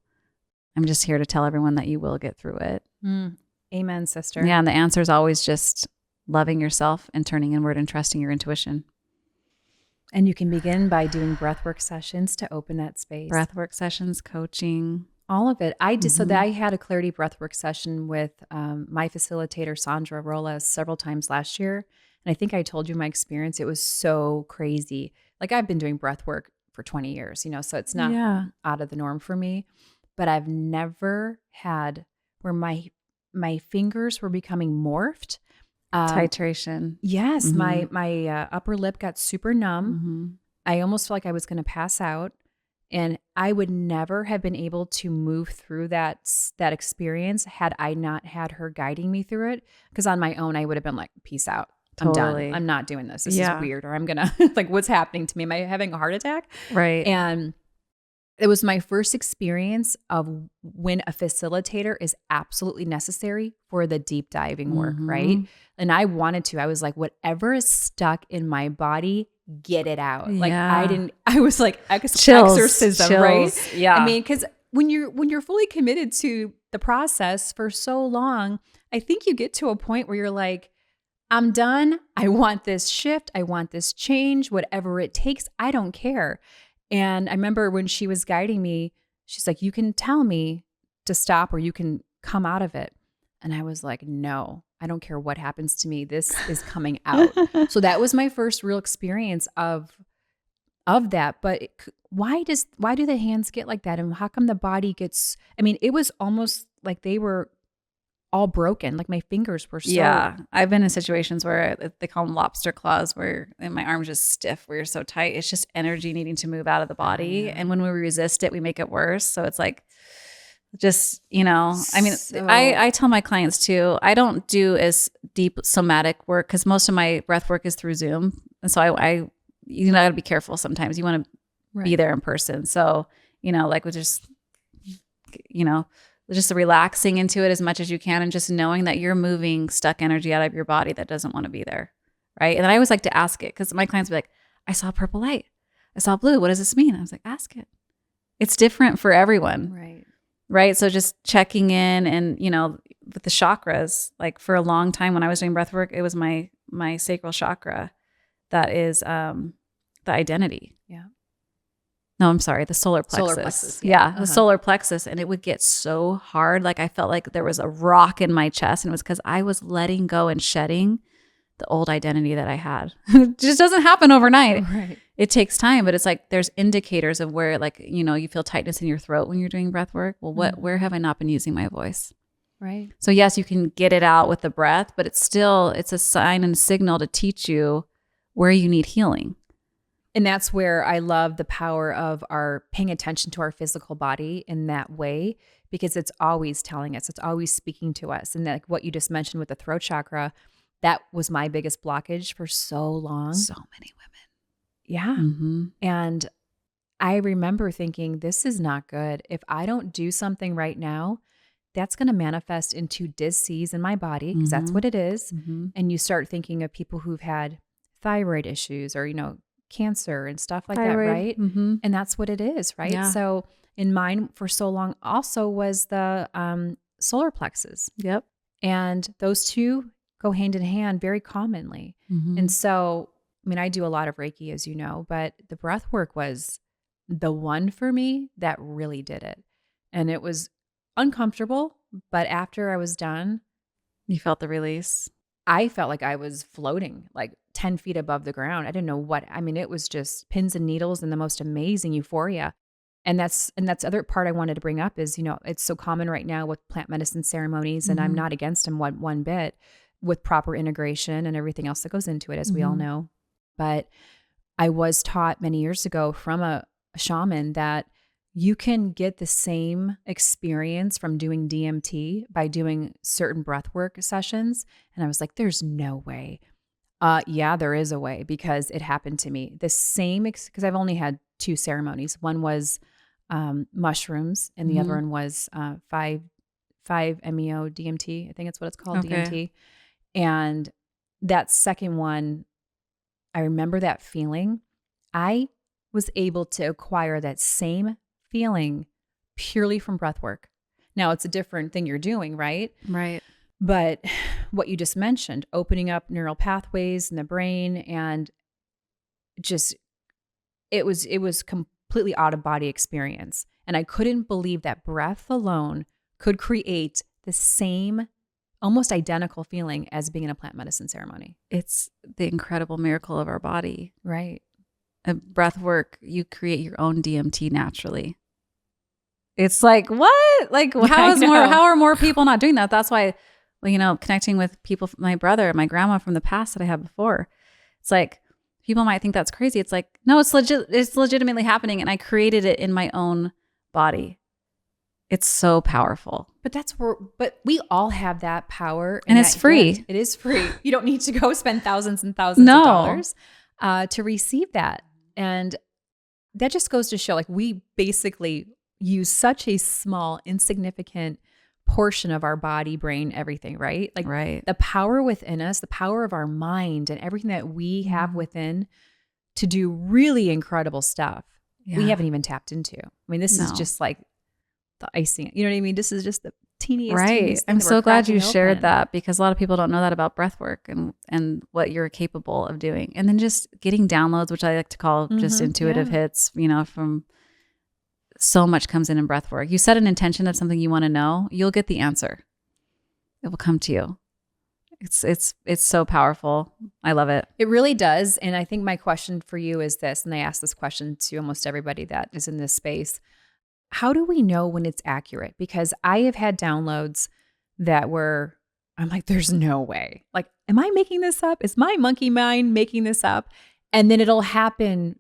I'm just here to tell everyone that you will get through it. Amen, sister. Yeah. And the answer is always just loving yourself and turning inward and trusting your intuition. And you can begin by doing breathwork sessions to open that space. Breathwork sessions, coaching. All of it. I did. So that I had a clarity breathwork session with my facilitator, Sandra Rolas, several times last year. And I think I told you my experience. It was so crazy. Like, I've been doing breathwork for 20 years, so it's not out of the norm for me. But I've never had where my fingers were becoming morphed. Titration. Yes. My upper lip got super numb. I almost felt like I was going to pass out. And I would never have been able to move through that experience had I not had her guiding me through it. Because on my own, I would have been like, peace out. I'm done. I'm not doing this. This is weird. Or I'm going to, like, what's happening to me? Am I having a heart attack? Right. And it was my first experience of when a facilitator is absolutely necessary for the deep diving work, right? And I wanted to. I was like, whatever is stuck in my body, get it out. Like, I was like, exorcism, right? Yeah. I mean, because when you're fully committed to the process for so long, I think you get to a point where you're like, I'm done. I want this shift. I want this change, whatever it takes. I don't care. And I remember when she was guiding me, she's like, you can tell me to stop or you can come out of it. And I was like, no, I don't care what happens to me. This is coming out. So that was my first real experience of that. But why do the hands get like that? And how come the body gets, I mean, it was almost like they were all broken. Like my fingers were so. Yeah. I've been in situations where they call them lobster claws, where and my arm's just stiff, where you're so tight. It's just energy needing to move out of the body. Yeah. And when we resist it, we make it worse. So it's like, just, I mean, So- I tell my clients too, I don't do as deep somatic work because most of my breath work is through Zoom. And so I gotta be careful sometimes. You want to be there in person. So, like with just relaxing into it as much as you can and just knowing that you're moving stuck energy out of your body that doesn't want to be there. Right. And then I always like to ask it because my clients be like, I saw purple light. I saw blue. What does this mean? I was like, ask it. It's different for everyone. Right. Right. So just checking in and, with the chakras, like for a long time when I was doing breath work, it was my sacral chakra that is the identity. Yeah. No, I'm sorry. The solar plexus. Solar plexus, Yeah. The solar plexus. And it would get so hard. Like I felt like there was a rock in my chest. And it was because I was letting go and shedding the old identity that I had. It just doesn't happen overnight. Right. It takes time, but it's like there's indicators of where like, you feel tightness in your throat when you're doing breath work. Well, where have I not been using my voice? Right. So yes, you can get it out with the breath, but it's a sign and signal to teach you where you need healing. And that's where I love the power of our paying attention to our physical body in that way, because it's always telling us, it's always speaking to us. And like what you just mentioned with the throat chakra, that was my biggest blockage for so long. So many women. Yeah. Mm-hmm. And I remember thinking, this is not good. If I don't do something right now, that's going to manifest into disease in my body, because that's what it is. Mm-hmm. And you start thinking of people who've had thyroid issues or, cancer and stuff like that, right? Mm-hmm. And that's what it is, right? Yeah. So in mine for so long also was the solar plexus. Yep. And those two go hand in hand very commonly. Mm-hmm. And so, I mean, I do a lot of Reiki, as you know, but the breath work was the one for me that really did it. And it was uncomfortable, but after I was done, You felt the release. I felt like I was floating like 10 feet above the ground. I didn't know it was just pins and needles and the most amazing euphoria. And that's the other part I wanted to bring up is, it's so common right now with plant medicine ceremonies, and I'm not against them one bit, with proper integration and everything else that goes into it, as we all know. But I was taught many years ago from a shaman that you can get the same experience from doing DMT by doing certain breathwork sessions. And I was like, there's no way. Yeah, there is a way, because it happened to me. The same, because I've only had 2 ceremonies. One was mushrooms, and the other one was 5-MeO DMT. I think it's what it's called, DMT. And that second one, I remember that feeling. I was able to acquire that same feeling purely from breath work. Now, it's a different thing you're doing, right? Right. But what you just mentioned, opening up neural pathways in the brain, and just, it was completely out of body experience. And I couldn't believe that breath alone could create the same, almost identical feeling as being in a plant medicine ceremony. It's the incredible miracle of our body. Right. Breath work, you create your own DMT naturally. It's like, what? Like, how are more people not doing that? That's why, connecting with people, my brother, my grandma from the past that I had before, it's like, people might think that's crazy. It's like, no, it's legitimately happening. And I created it in my own body. It's so powerful. But we all have that power. And it's free. Gift. It is free. You don't need to go spend thousands and thousands of dollars to receive that. And that just goes to show, like, we basically use such a small, insignificant portion of our body, brain, everything, right? Like, right. The power within us, the power of our mind and everything that we have within to do really incredible stuff, we haven't even tapped into. I mean, this is just like the icing. You know what I mean? This is just teeniest Right. thing I'm that we're so glad you cracking shared open. that, because a lot of people don't know that about breath work and what you're capable of doing. And then just getting downloads, which I like to call just intuitive hits, from so much comes in breath work. You set an intention of something you want to know, you'll get the answer. It will come to you. It's so powerful. I love it. It really does. And I think my question for you is this, and I ask this question to almost everybody that is in this space. How do we know when it's accurate? Because I have had downloads that I'm like, there's no way. Like, am I making this up? Is my monkey mind making this up? And then it'll happen,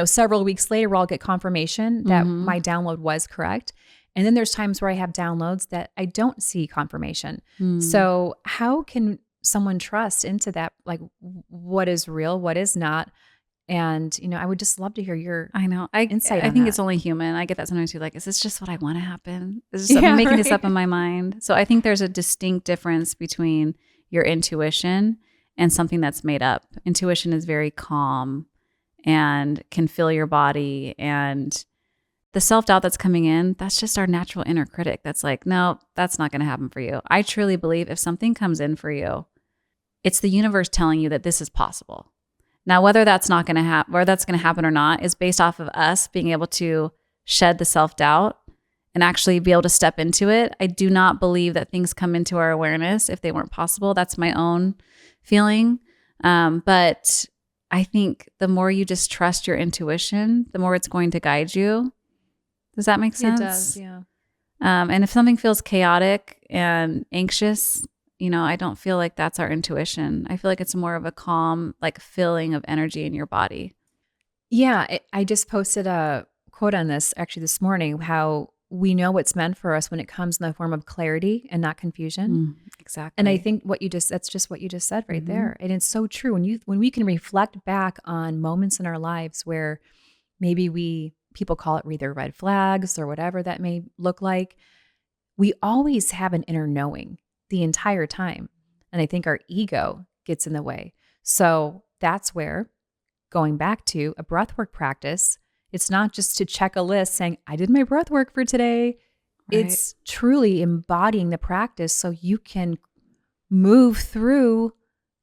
several weeks later where I'll get confirmation that my download was correct. And then there's times where I have downloads that I don't see confirmation. So how can someone trust into that? Like, what is real? What is not? And, I would just love to hear your insight on I think that. it's only human. I get that sometimes too. Like, is this just what I want to happen? Is this I'm making this up in my mind? So I think there's a distinct difference between your intuition and something that's made up. Intuition is very calm and can fill your body. And the self-doubt that's coming in, that's just our natural inner critic. That's like, no, that's not going to happen for you. I truly believe if something comes in for you, it's the universe telling you that this is possible. Now, whether that's not going to happen, whether that's going to happen or not, is based off of us being able to shed the self-doubt and actually be able to step into it. I do not believe that things come into our awareness if they weren't possible. That's my own feeling. But I think the more you just trust your intuition, the more it's going to guide you. Does that make sense? It does, yeah. And if something feels chaotic and anxious, I don't feel like that's our intuition. I feel like it's more of a calm, like feeling of energy in your body. Yeah. I just posted a quote on this actually this morning, how we know what's meant for us when it comes in the form of clarity and not confusion. Exactly. And I think that's just what you just said right there. And it's so true. When we can reflect back on moments in our lives where maybe people call it either red flags or whatever that may look like, we always have an inner knowing the entire time. And I think our ego gets in the way. So that's where, going back to a breathwork practice, it's not just to check a list saying, I did my breath work for today. Right. It's truly embodying the practice so you can move through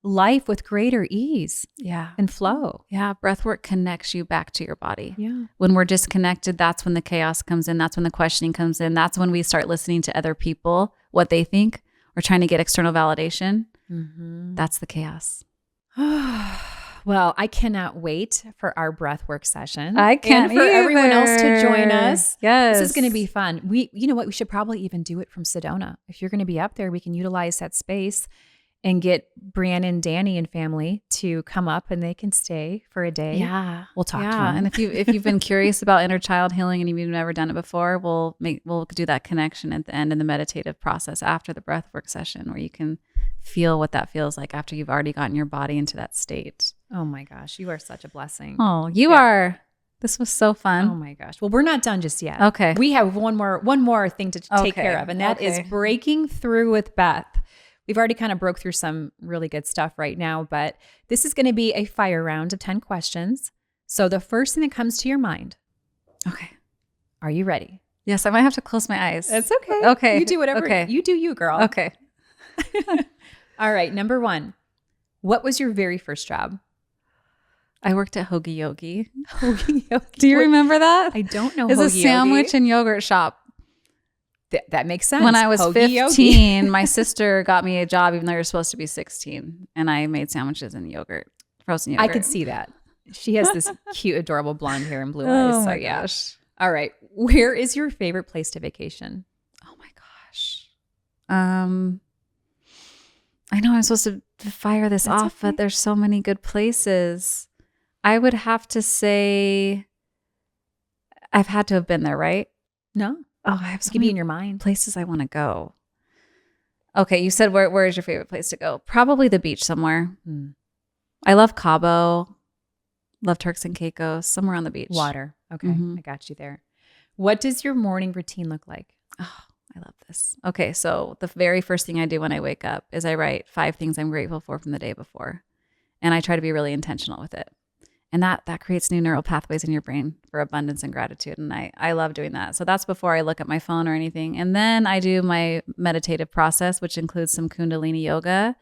life with greater ease and flow. Yeah. Breathwork connects you back to your body. Yeah. When we're disconnected, that's when the chaos comes in. That's when the questioning comes in. That's when we start listening to other people, what they think, or trying to get external validation. That's the chaos. Well, I cannot wait for our breathwork session. I can't and for either. everyone else to join us. Yes. This is going to be fun. You know what? We should probably even do it from Sedona. If you're going to be up there, we can utilize that space and get Brianna and Danny and family to come up and they can stay for a day. Yeah. We'll talk to them. And if you've been curious about inner child healing and you've never done it before, we'll do that connection at the end in the meditative process after the breathwork session, where you can feel what that feels like after you've already gotten your body into that state. Oh my gosh, you are such a blessing. Oh, you are. This was so fun. Oh my gosh. Well, we're not done just yet. Okay. We have one more thing to take care of, and that is breaking through with Beth. We've already kind of broke through some really good stuff right now, but this is going to be a fire round of 10 questions. So the first thing that comes to your mind. Okay. Are you ready? Yes, I might have to close my eyes. It's okay. Okay. You do whatever. Okay. You do you, girl. Okay. All right. Number 1. What was your very first job? I worked at Hoagie Yogi. Hoagie Yogi. Do you remember that? I don't know. It's Hoagie a sandwich and yogurt shop. That makes sense. When I was Hoagie 15, my sister got me a job, even though you're supposed to be 16. And I made sandwiches and frozen yogurt. I could see that. She has this cute, adorable blonde hair and blue eyes. Oh so my yeah. gosh. All right. Where is your favorite place to vacation? Oh my gosh. I know I'm supposed to fire this off, but there's so many good places. I would have to say I've had to have been there, right? No. Oh, I have so many many in your mind. places I want to go. Okay, you said where is your favorite place to go? Probably the beach somewhere. I love Cabo. Love Turks and Caicos. Somewhere on the beach. Water. Okay. I got you there. What does your morning routine look like? Oh, I love this. Okay, so the very first thing I do when I wake up is I write 5 things I'm grateful for from the day before. And I try to be really intentional with it. And that creates new neural pathways in your brain for abundance and gratitude. And I love doing that. So that's before I look at my phone or anything. And then I do my meditative process, which includes some Kundalini yoga,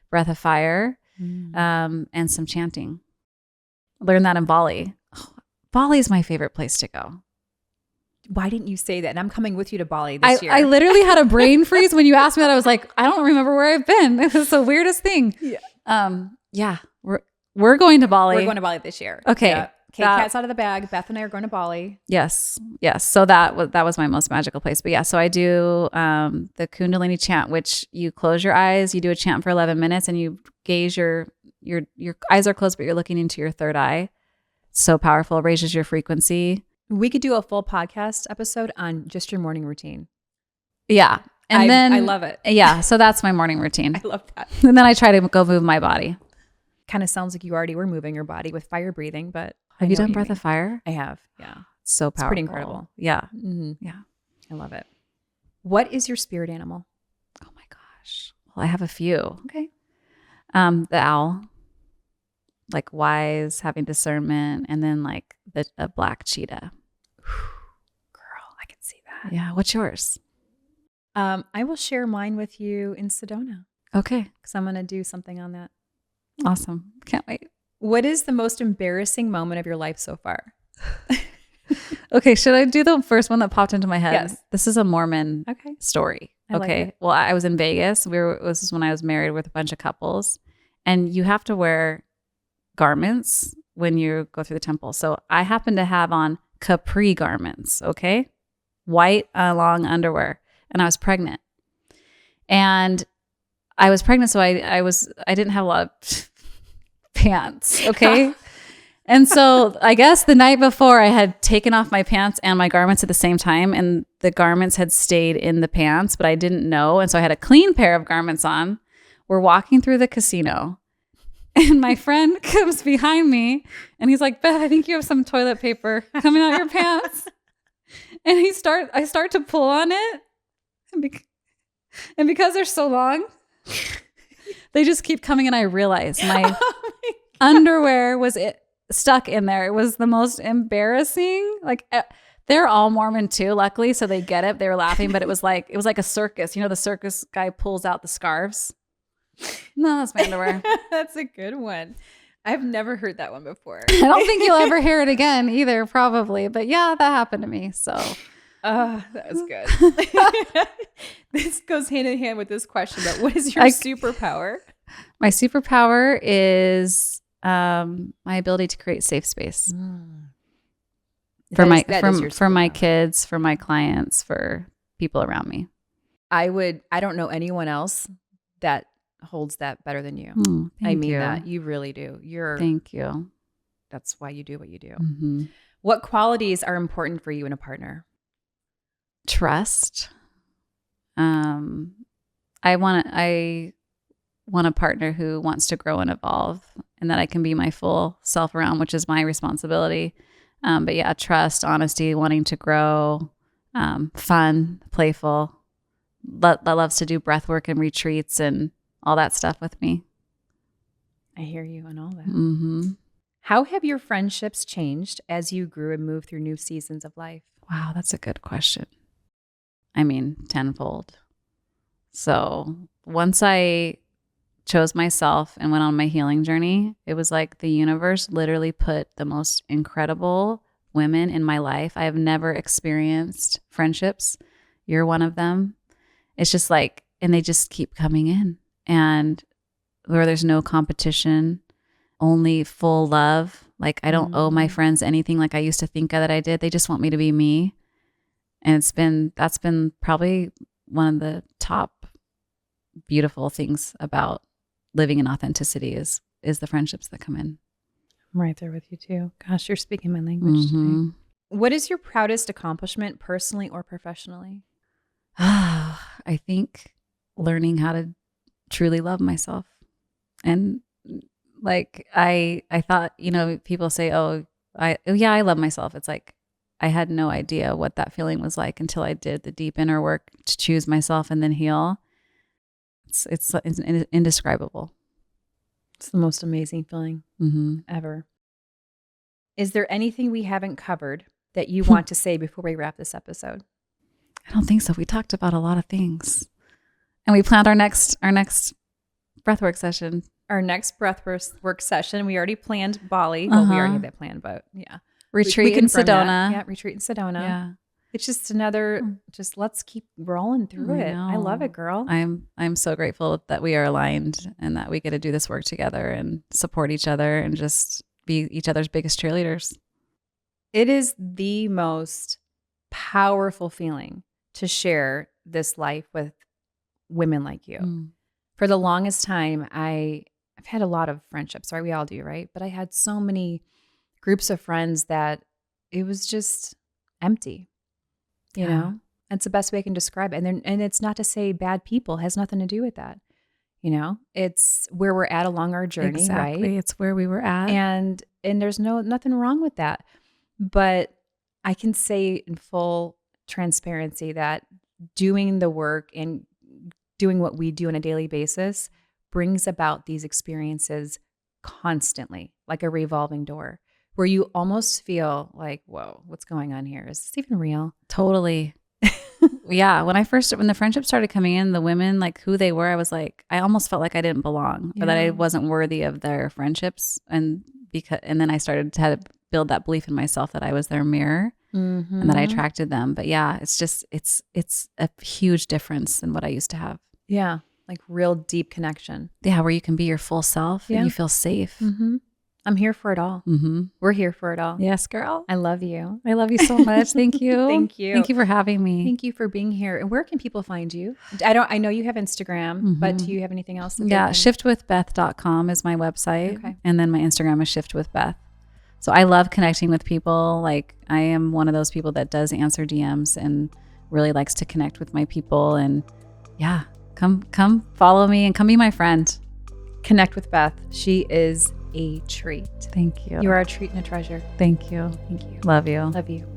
breath of fire, and some chanting. Learned that in Bali. Oh, Bali is my favorite place to go. Why didn't you say that? And I'm coming with you to Bali this year. I literally had a brain freeze when you asked me that. I was like, I don't remember where I've been. It was the weirdest thing. Yeah. We're going to Bali. We're going to Bali this year. Okay. Yeah. Okay, cat's out of the bag. Beth and I are going to Bali. Yes. So that was my most magical place. But yeah, so I do the Kundalini chant, which you close your eyes, you do a chant for 11 minutes, and you gaze your eyes are closed, but you're looking into your third eye. So powerful, raises your frequency. We could do a full podcast episode on just your morning routine. Yeah. And then I love it. Yeah. So that's my morning routine. I love that. And then I try to go move my body. Kind of sounds like you already were moving your body with fire breathing, but have you done breath of fire? I have. Yeah. So powerful. It's pretty incredible. Yeah. Mm-hmm. Yeah. I love it. What is your spirit animal? Oh my gosh. Well, I have a few. Okay. The owl, like wise, having discernment, and then like a black cheetah. Girl, I can see that. Yeah. What's yours? I will share mine with you in Sedona. Okay. Because I'm going to do something on that. Awesome. Can't wait. What is the most embarrassing moment of your life so far? Okay. Should I do the first one that popped into my head? Yes. This is a Mormon story. I like it. Well, I was in Vegas. This is when I was married with a bunch of couples, and you have to wear garments when you go through the temple. So I happened to have on capri garments. Okay. White long underwear. And I was pregnant. And I was pregnant, so I didn't have a lot of pants, okay? And so I guess the night before I had taken off my pants and my garments at the same time, and the garments had stayed in the pants, but I didn't know. And so I had a clean pair of garments on. We're walking through the casino, and my friend comes behind me, and he's like, Beth, I think you have some toilet paper coming out your pants. And I start to pull on it. And because they're so long, they just keep coming, and I realize my underwear was stuck in there. It was the most embarrassing. Like they're all Mormon too, luckily, so they get it. They were laughing, but it was like a circus. You know, the circus guy pulls out the scarves. No, that's my underwear. That's a good one. I've never heard that one before. I don't think you'll ever hear it again either, probably. But yeah, that happened to me. So. Oh, that was good. This goes hand in hand with this question, but what is your superpower? My superpower is my ability to create safe space for my kids, for my clients, for people around me. I don't know anyone else that holds that better than you. I mean that. You really do. Thank you. That's why you do what you do. Mm-hmm. What qualities are important for you in a partner? Trust. I want a partner who wants to grow and evolve, and that I can be my full self around, which is my responsibility. But yeah, trust, honesty, wanting to grow, fun, playful, that loves to do breath work and retreats and all that stuff with me. I hear you on all that. Mm-hmm. How have your friendships changed as you grew and moved through new seasons of life? Wow, that's a good question. I mean, tenfold. So once I chose myself and went on my healing journey, it was like the universe literally put the most incredible women in my life. I have never experienced friendships. You're one of them. It's just like, and they just keep coming in, and where there's no competition, only full love. Like I don't owe my friends anything like I used to think that I did. They just want me to be me. And that's been probably one of the top beautiful things about living in authenticity is the friendships that come in. I'm right there with you too. Gosh, you're speaking my language today. What is your proudest accomplishment personally or professionally? I think learning how to truly love myself. And like I thought, people say, I love myself. It's like I had no idea what that feeling was like until I did the deep inner work to choose myself and then heal. It's indescribable. It's the most amazing feeling ever. Is there anything we haven't covered that you want to say before we wrap this episode? I don't think so. We talked about a lot of things, and we planned our next breathwork session. Our next breathwork session. We already planned Bali. Well, we already had that planned, but yeah. Retreat in Sedona. Yeah, retreat in Sedona. Yeah. It's just another, let's keep rolling through it. I love it, girl. I'm so grateful that we are aligned and that we get to do this work together and support each other and just be each other's biggest cheerleaders. It is the most powerful feeling to share this life with women like you. For the longest time, I've had a lot of friendships, right? We all do, right? But I had so many groups of friends that it was just empty. You know, that's the best way I can describe it. And it's not to say bad people, it has nothing to do with that. You know, it's where we're at along our journey, exactly. right? It's where we were at. And there's nothing wrong with that. But I can say in full transparency that doing the work and doing what we do on a daily basis brings about these experiences constantly, like a revolving door, where you almost feel like, whoa, what's going on here? Is this even real? Totally. Yeah. When the friendship started coming in, the women, like who they were, I was like, I almost felt like I didn't belong or that I wasn't worthy of their friendships. And then I started to build that belief in myself that I was their mirror and that I attracted them. But yeah, it's a huge difference than what I used to have. Yeah. Like real deep connection. Yeah. Where you can be your full self and you feel safe. I'm here for it all. We're here for it all. Yes, girl. I love you. I love you so much. Thank you. Thank you. Thank you for having me. Thank you for being here. And where can people find you? I know you have Instagram, but do you have anything else? Yeah. shiftwithbeth.com is my website. Okay. And then my Instagram is shiftwithbeth. So I love connecting with people. Like I am one of those people that does answer DMs and really likes to connect with my people. And yeah, come follow me and come be my friend. Connect with Beth. She is a treat. Thank you. You are a treat and a treasure. Thank you. Thank you. Love you. Love you.